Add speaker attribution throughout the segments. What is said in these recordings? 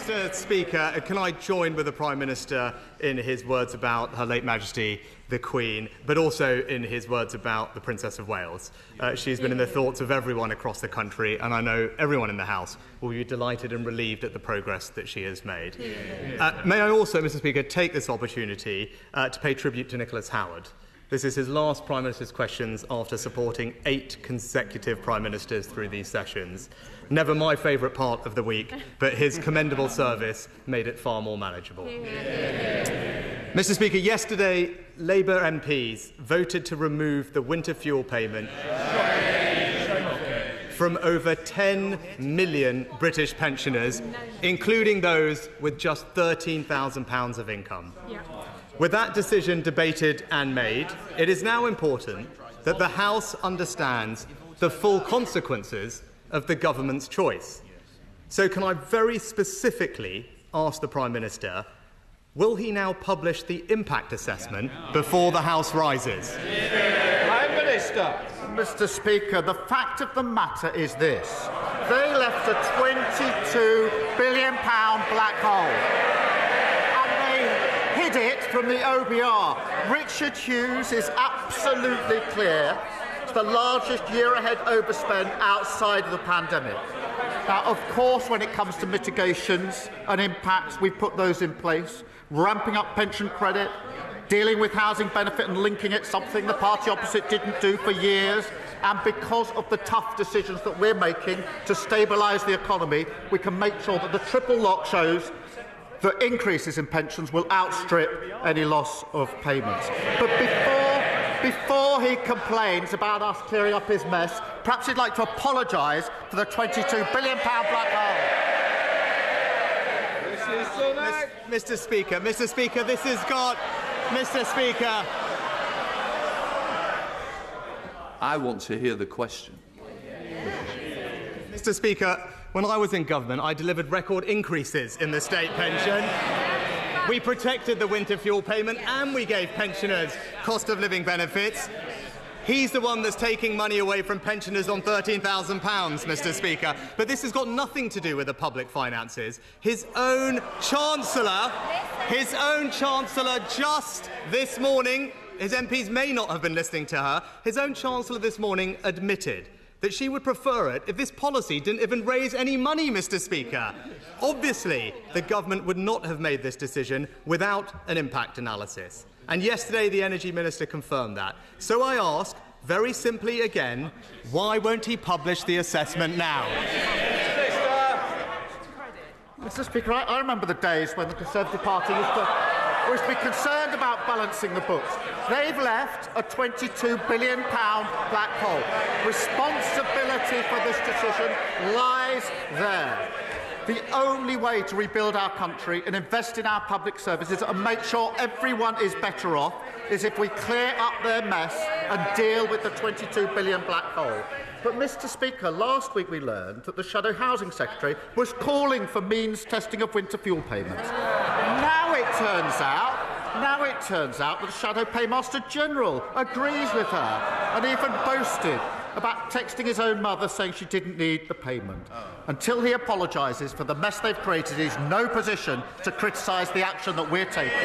Speaker 1: Mr. Speaker, can I join with the Prime Minister in his words about Her late Majesty the Queen, but also in his words about the Princess of Wales? She's been in the thoughts of everyone across the country, and I know everyone in the House will be delighted and relieved at the progress that she has made. May I also, Mr. Speaker, take this opportunity to pay tribute to Nicholas Howard. This is his last Prime Minister's Questions after supporting 8 consecutive Prime Ministers through these sessions. Never my favourite part of the week, but his commendable service made it far more manageable. Mr. Speaker, yesterday Labour MPs voted to remove the winter fuel payment from over 10 million British pensioners, including those with just £13,000 of income. With that decision debated and made, it is now important that the House understands the full consequences of the government's choice. So can I very specifically ask the Prime Minister, will he now publish the impact assessment before the House rises?
Speaker 2: Prime Minister.
Speaker 3: Mr. Speaker, the fact of the matter is this. They left a £22 billion black hole. Hid it from the OBR. Richard Hughes is absolutely clear. It's the largest year-ahead overspend outside of the pandemic. Now, of course, when it comes to mitigations and impacts, we've put those in place. Ramping up pension credit, dealing with housing benefit and linking it, something the party opposite didn't do for years. And because of the tough decisions that we're making to stabilise the economy, we can make sure that the triple lock shows that increases in pensions will outstrip any loss of payments. But before he complains about us clearing up his mess, perhaps he'd like to apologise for the £22 billion black hole.
Speaker 1: Mr. Speaker, this has got... Mr. Speaker.
Speaker 2: I want to hear the question.
Speaker 1: Mr. Speaker, when I was in government, I delivered record increases in the state pension. We protected the winter fuel payment and we gave pensioners cost of living benefits. He's the one that's taking money away from pensioners on £13,000, Mr. Speaker. But this has got nothing to do with the public finances. His own Chancellor just this morning, his MPs may not have been listening to her, his own Chancellor this morning admitted that she would prefer it if this policy didn't even raise any money, Mr. Speaker. Obviously, the government would not have made this decision without an impact analysis. And yesterday, the Energy Minister confirmed that. So I ask, very simply again, why won't he publish the assessment now?
Speaker 3: Mr. Speaker, I remember the days when the Conservative Party used to be concerned about balancing the books. They've left a £22 billion black hole. Responsibility for this decision lies there. The only way to rebuild our country and invest in our public services and make sure everyone is better off is if we clear up their mess and deal with the £22 billion black hole. But, Mr. Speaker, last week we learned that the Shadow Housing Secretary was calling for means testing of winter fuel payments. Now it turns out that the Shadow Paymaster General agrees with her and even boasted about texting his own mother saying she didn't need the payment. Until he apologises for the mess they've created, he's no position to criticise the action that we're taking.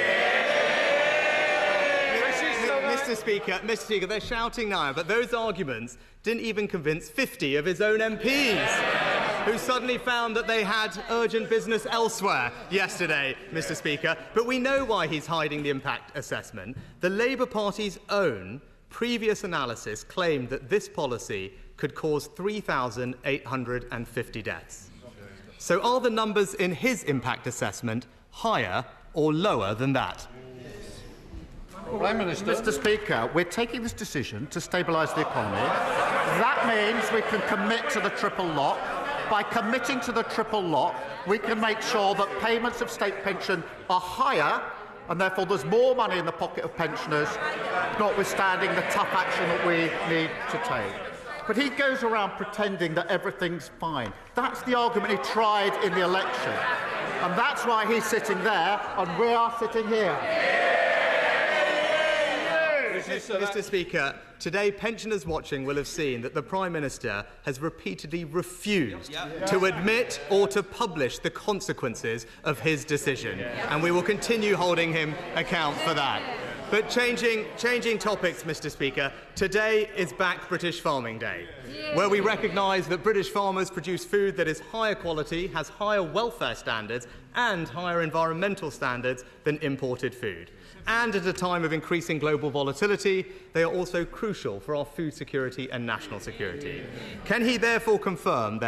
Speaker 1: Mr. Speaker, they're shouting now, but those arguments didn't even convince 50 of his own MPs, who suddenly found that they had urgent business elsewhere yesterday, Mr. Speaker. But we know why he's hiding the impact assessment. The Labour Party's own previous analysis claimed that this policy could cause 3,850 deaths. So are the numbers in his impact assessment higher or lower than that?
Speaker 3: Prime Minister. Mr. Speaker, we're taking this decision to stabilise the economy. That means we can commit to the triple lock. By committing to the triple lock, we can make sure that payments of state pension are higher and therefore there's more money in the pocket of pensioners, notwithstanding the tough action that we need to take. But he goes around pretending that everything's fine. That's the argument he tried in the election. And that's why he's sitting there and we are sitting here.
Speaker 1: Mr. Speaker, today pensioners watching will have seen that the Prime Minister has repeatedly refused to admit or to publish the consequences of his decision, and we will continue holding him account for that. But changing topics, Mr. Speaker, today is Back British Farming Day, where we recognise that British farmers produce food that is higher quality, has higher welfare standards and higher environmental standards than imported food. And at a time of increasing global volatility, they are also crucial for our food security and national security. Can he therefore confirm,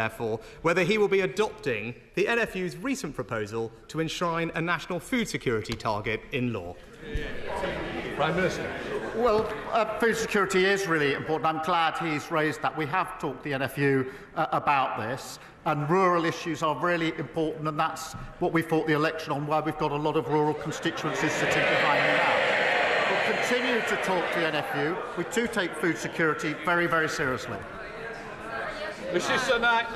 Speaker 1: whether he will be adopting the NFU's recent proposal to enshrine a national food security target in law?
Speaker 2: Prime Minister.
Speaker 3: Well, food security is really important. I'm glad he's raised that. We have talked to the NFU about this, and rural issues are really important, and that's what we fought the election on, where we've got a lot of rural constituencies sitting behind me now. We'll continue to talk to the NFU. We do take food security very, very seriously.
Speaker 2: Rishi Sunak.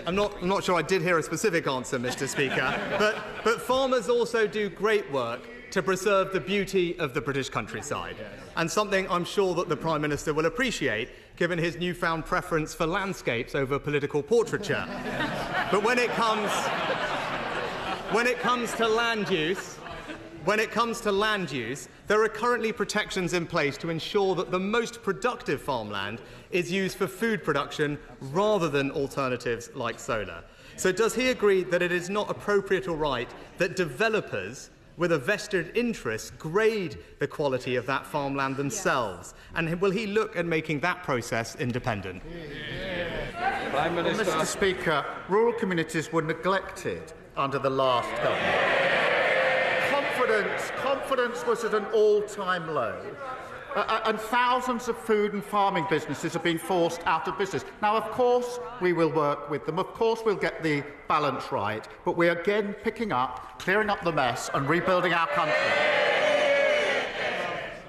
Speaker 1: I'm not sure I did hear a specific answer, Mr. Speaker, but farmers also do great work to preserve the beauty of the British countryside, and something I'm sure that the Prime Minister will appreciate, given his newfound preference for landscapes over political portraiture. But when it comes to land use, there are currently protections in place to ensure that the most productive farmland is used for food production rather than alternatives like solar. So does he agree that it is not appropriate or right that developers with a vested interest grade the quality of that farmland themselves? And will he look at making that process independent?
Speaker 2: Prime Minister.
Speaker 3: Mr. Speaker, rural communities were neglected under the last government. Confidence was at an all-time low. And thousands of food and farming businesses have been forced out of business. Now, of course, we will work with them. Of course, we'll get the balance right. But we're again picking up, clearing up the mess and rebuilding our country.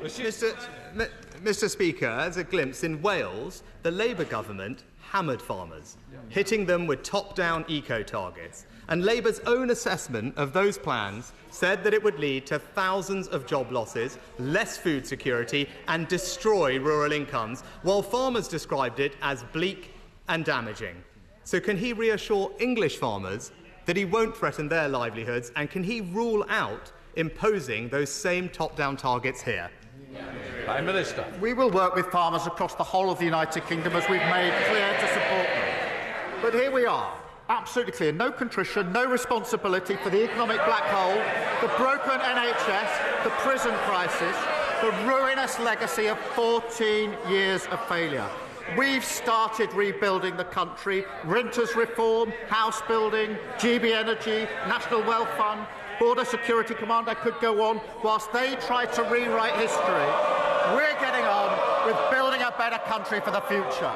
Speaker 1: Mr. Speaker, as a glimpse, in Wales, the Labour government hammered farmers, hitting them with top-down eco-targets. And Labour's own assessment of those plans said that it would lead to thousands of job losses, less food security, and destroy rural incomes, while farmers described it as bleak and damaging. So can he reassure English farmers that he won't threaten their livelihoods, and can he rule out imposing those same top-down targets here?
Speaker 2: Prime Minister.
Speaker 3: We will work with farmers across the whole of the United Kingdom, as we've made clear, to support them. But here we are. Absolutely clear. No contrition, no responsibility for the economic black hole, the broken NHS, the prison crisis, the ruinous legacy of 14 years of failure. We've started rebuilding the country. Renters reform, house building, GB Energy, National Wealth Fund, Border Security Command, I could go on. Whilst they try to rewrite history, we're getting on with building a better country for the future.